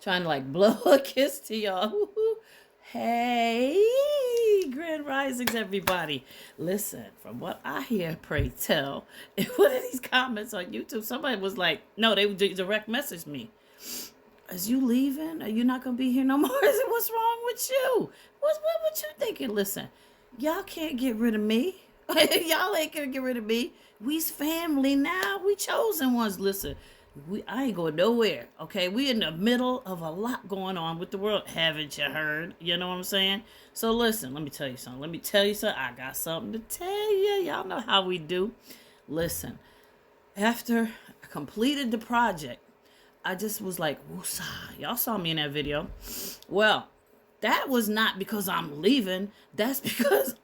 Trying to like blow a kiss to y'all. Woo-hoo. Hey, Grand Risings, everybody. Listen, from what I hear, pray tell, in one of these comments on YouTube, somebody was like, no, they direct messaged me. Is you leaving? Are you not going to be here no more? I said, what's wrong with you? What you thinking? Listen, y'all can't get rid of me. Y'all ain't going to get rid of me. We's family now. We chosen ones. Listen, I ain't going nowhere, okay? We in the middle of a lot going on with the world. Haven't you heard? You know what I'm saying? So listen, let me tell you something. I got something to tell you. Y'all know how we do. Listen, after I completed the project, I just was like, woosah. Y'all saw me in that video. Well, that was not because I'm leaving. That's because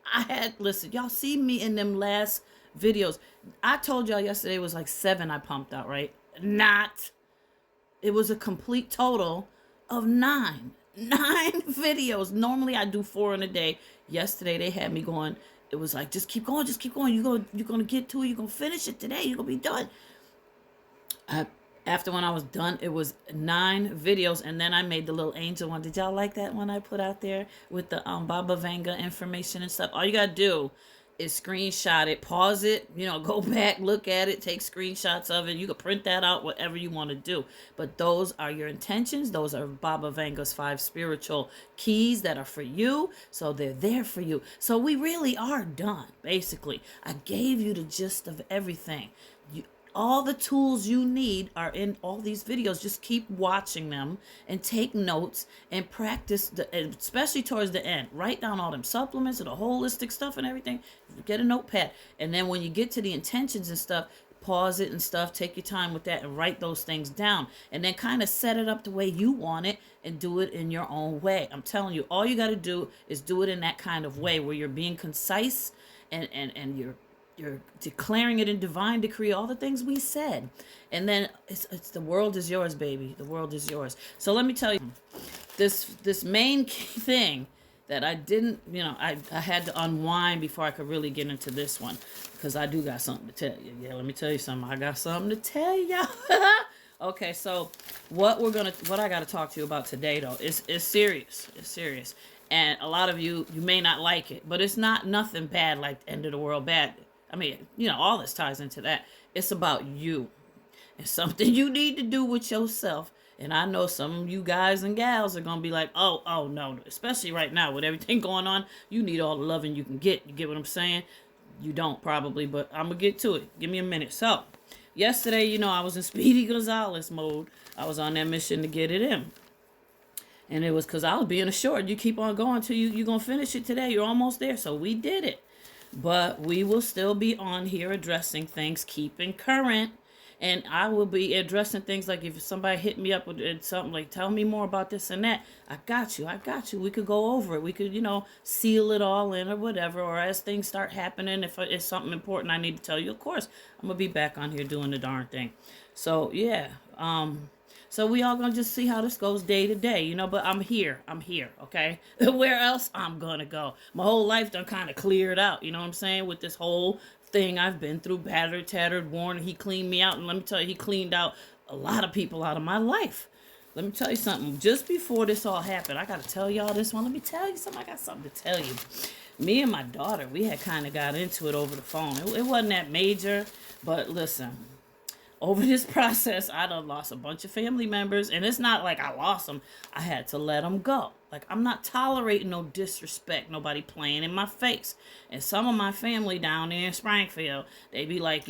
listen, y'all see me in them last videos. I told y'all yesterday it was like 7 I pumped out, right? Not. It was a complete total of 9. 9 videos. Normally I do 4 in a day. Yesterday they had me going. It was like, just keep going. You're gonna get to it. You're gonna finish it today. You're gonna be done. After when I was done, it was 9 videos, and then I made the little angel one. Did y'all like that one I put out there with the Baba Vanga information and stuff? All you gotta do is screenshot it, pause it, go back, look at it, take screenshots of it. You can print that out, whatever you want to do. But those are your intentions. Those are Baba Vanga's 5 spiritual keys that are for you. So they're there for you. So we really are done, basically. I gave you the gist of everything. All the tools you need are in all these videos. Just keep watching them and take notes and practice, especially towards the end. Write down all them supplements and the holistic stuff and everything. Get a notepad. And then when you get to the intentions and stuff, pause it and stuff. Take your time with that and write those things down. And then kind of set it up the way you want it and do it in your own way. I'm telling you, all you got to do is do it in that kind of way where you're being concise and you're declaring it in divine decree, all the things we said. And then it's the world is yours, baby. The world is yours. So let me tell you, this main thing that I didn't, I had to unwind before I could really get into this one, because I do got something to tell you. Yeah, let me tell you something. I got something to tell you. Okay, so what I got to talk to you about today, though, is serious. It's serious. And a lot of you may not like it, but it's not nothing bad like the end of the world bad. I mean, all this ties into that. It's about you. It's something you need to do with yourself. And I know some of you guys and gals are going to be like, oh, no. Especially right now with everything going on. You need all the loving you can get. You get what I'm saying? You don't probably, but I'm going to get to it. Give me a minute. So, yesterday, I was in Speedy Gonzalez mode. I was on that mission to get it in. And it was because I was being assured. You keep on going till you're going to finish it today. You're almost there. So we did it. But we will still be on here addressing things, keeping current. And I will be addressing things like if somebody hit me up with something like, tell me more about this and that. I got you. We could go over it. We could, seal it all in or whatever. Or as things start happening, if it's something important I need to tell you, of course, I'm going to be back on here doing the darn thing. So, yeah. So we all gonna just see how this goes day to day, but I'm here, okay? Where else I'm gonna go? My whole life done kind of cleared out, you know what I'm saying? With this whole thing I've been through, battered, tattered, worn, he cleaned me out. And let me tell you, he cleaned out a lot of people out of my life. Let me tell you something. Just before this all happened, I gotta tell y'all this one. Let me tell you something. I got something to tell you. Me and my daughter, we had kind of got into it over the phone. It wasn't that major, but listen. Over this process, I done lost a bunch of family members, and it's not like I lost them. I had to let them go. Like, I'm not tolerating no disrespect, nobody playing in my face. And some of my family down there in Springfield, they be like,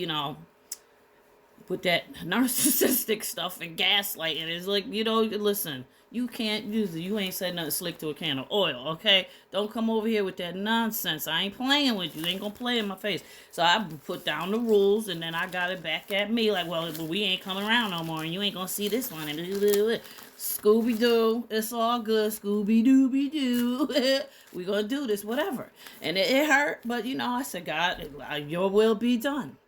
with that narcissistic stuff and gaslighting. It's like, listen, you can't use it. You ain't said nothing slick to a can of oil, okay? Don't come over here with that nonsense. I ain't playing with you. You ain't gonna play in my face. So I put down the rules, and then I got it back at me like, well, we ain't coming around no more, and you ain't gonna see this one. And Scooby-Doo, it's all good. Scooby-Dooby-Doo. We gonna do this, whatever. And it hurt, but, I said, God, your will be done.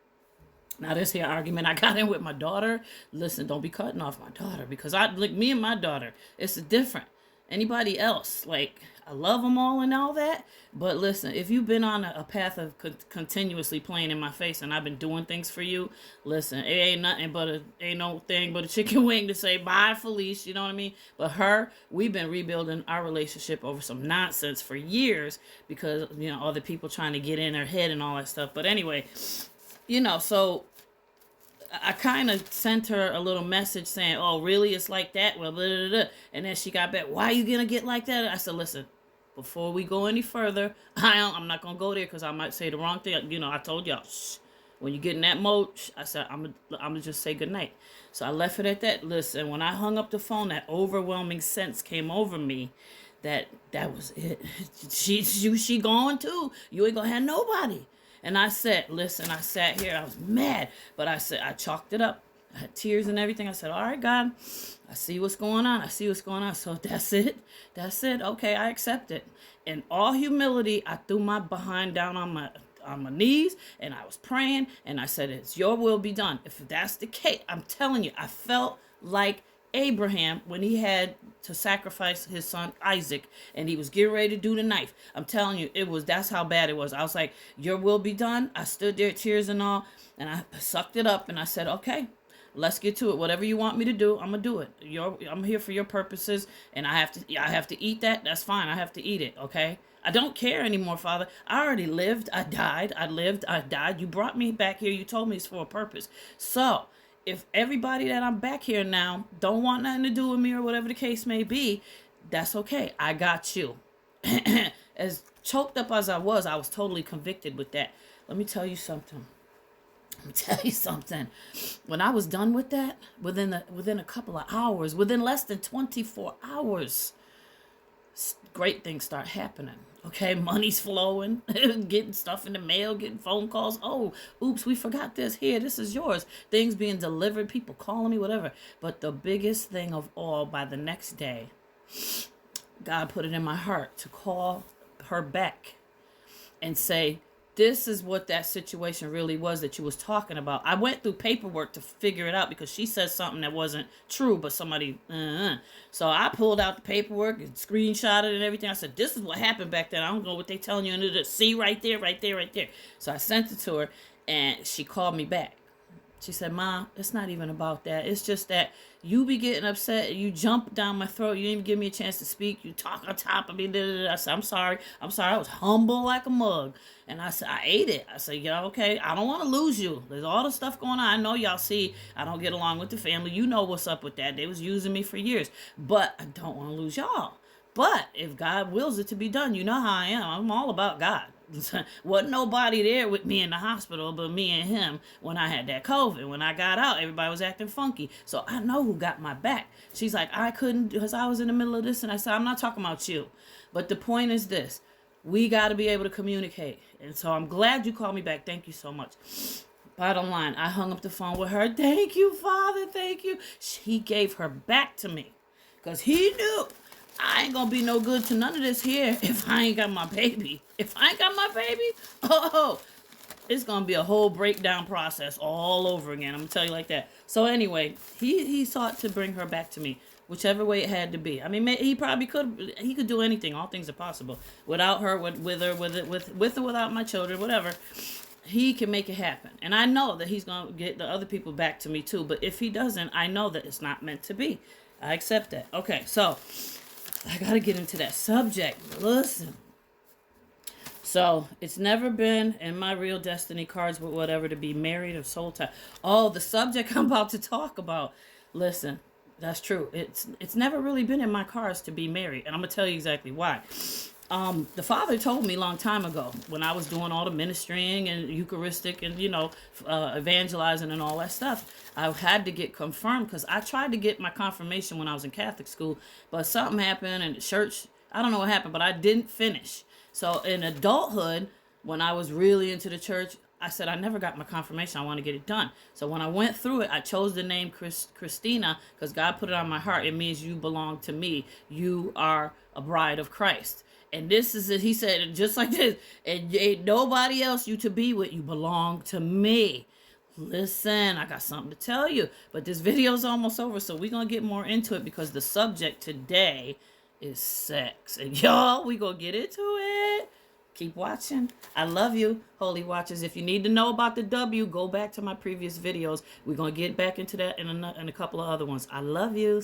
Now, this here argument I got in with my daughter, listen, don't be cutting off my daughter, because me and my daughter, it's different. anybody else. Like, I love them all and all that. But listen, if you've been on a path of continuously playing in my face and I've been doing things for you, listen, it ain't no thing but a chicken wing to say bye, Felice. You know what I mean? But her, we've been rebuilding our relationship over some nonsense for years because, other people trying to get in her head and all that stuff. But anyway, so I kind of sent her a little message saying, oh, really? It's like that? Well, blah, blah, blah. And then she got back, why are you going to get like that? I said, listen, before we go any further, I'm not going to go there because I might say the wrong thing. I told y'all, shh, when you get in that mode, I said, I'm going to just say goodnight. So I left it at that. Listen, when I hung up the phone, that overwhelming sense came over me that was it. She gone too. You ain't going to have nobody. And I said, listen, I sat here, I was mad, but I said, I chalked it up. I had tears and everything. I said, all right, God, I see what's going on. So that's it. Okay, I accept it. In all humility, I threw my behind down on my knees and I was praying and I said, it's your will be done. If that's the case, I'm telling you, I felt like Abraham when he had to sacrifice his son Isaac and he was getting ready to do the knife. I'm telling you, that's how bad it was. I was like, your will be done. I stood there, tears and all, and I sucked it up and I said, okay, let's get to it. Whatever you want me to do, I'm gonna do it. I'm here for your purposes, and I have to eat that. That's fine. I have to eat it. Okay. I don't care anymore, Father. I already lived. I died. I lived. I died. You brought me back here. You told me it's for a purpose. So if everybody that I'm back here now don't want nothing to do with me or whatever the case may be, that's okay. I got you. As choked up as I was totally convicted with that. Let me tell you something. When I was done with that, within a couple of hours, within less than 24 hours, great things start happening. Okay, money's flowing, getting stuff in the mail, getting phone calls. Oh, oops, we forgot this. Here, this is yours. Things being delivered, people calling me, whatever. But the biggest thing of all, by the next day, God put it in my heart to call her back and say, this is what that situation really was that you was talking about. I went through paperwork to figure it out because she said something that wasn't true, but somebody, So I pulled out the paperwork and screenshot it and everything. I said, this is what happened back then. I don't know what they telling you. And see right there. So I sent it to her and she called me back. She said, Mom, it's not even about that. It's just that you be getting upset. You jump down my throat. You didn't even give me a chance to speak. You talk on top of me. I said, I'm sorry. I was humble like a mug. And I said, I ate it. I said, yeah, okay. I don't want to lose you. There's all the stuff going on. I know y'all see I don't get along with the family. You know what's up with that. They was using me for years. But I don't want to lose y'all. But if God wills it to be done, you know how I am. I'm all about God. Wasn't nobody there with me in the hospital but me and him when I had that COVID. When I got out, everybody was acting funky. So I know who got my back. She's like, I couldn't because I was in the middle of this. And I said, I'm not talking about you. But the point is this. We got to be able to communicate. And so I'm glad you called me back. Thank you so much. Bottom line, I hung up the phone with her. Thank you, Father. Thank you. He gave her back to me because he knew I ain't gonna be no good to none of this here if I ain't got my baby. It's gonna be a whole breakdown process all over again. I'm gonna tell you like that. So anyway, he sought to bring her back to me, whichever way it had to be. I mean, he probably could. He could do anything. All things are possible. Without her, with her, with or without my children, whatever. He can make it happen. And I know that he's gonna get the other people back to me too. But if he doesn't, I know that it's not meant to be. I accept that. Okay, so I gotta get into that subject. Listen. So it's never been in my real destiny cards with whatever to be married or soul tie. Oh, the subject I'm about to talk about. Listen, that's true. It's never really been in my cards to be married, and I'm gonna tell you exactly why. The Father told me a long time ago when I was doing all the ministering and Eucharistic and evangelizing and all that stuff. I had to get confirmed because I tried to get my confirmation when I was in Catholic school, but something happened in the church. I don't know what happened, but I didn't finish. So in adulthood, when I was really into the church, I said, I never got my confirmation. I want to get it done. So when I went through it, I chose the name Christina because God put it on my heart. It means you belong to me. You are a bride of Christ. And this is it. He said, just like this, and ain't nobody else you to be with. You belong to me. Listen, I got something to tell you. But this video is almost over, so we're going to get more into it because the subject today is sex. And y'all, we gonna get into it. Keep watching. I love you, Holy Watchers. If you need to know about the W, go back to my previous videos. We're gonna get back into that in a couple of other ones. I love you.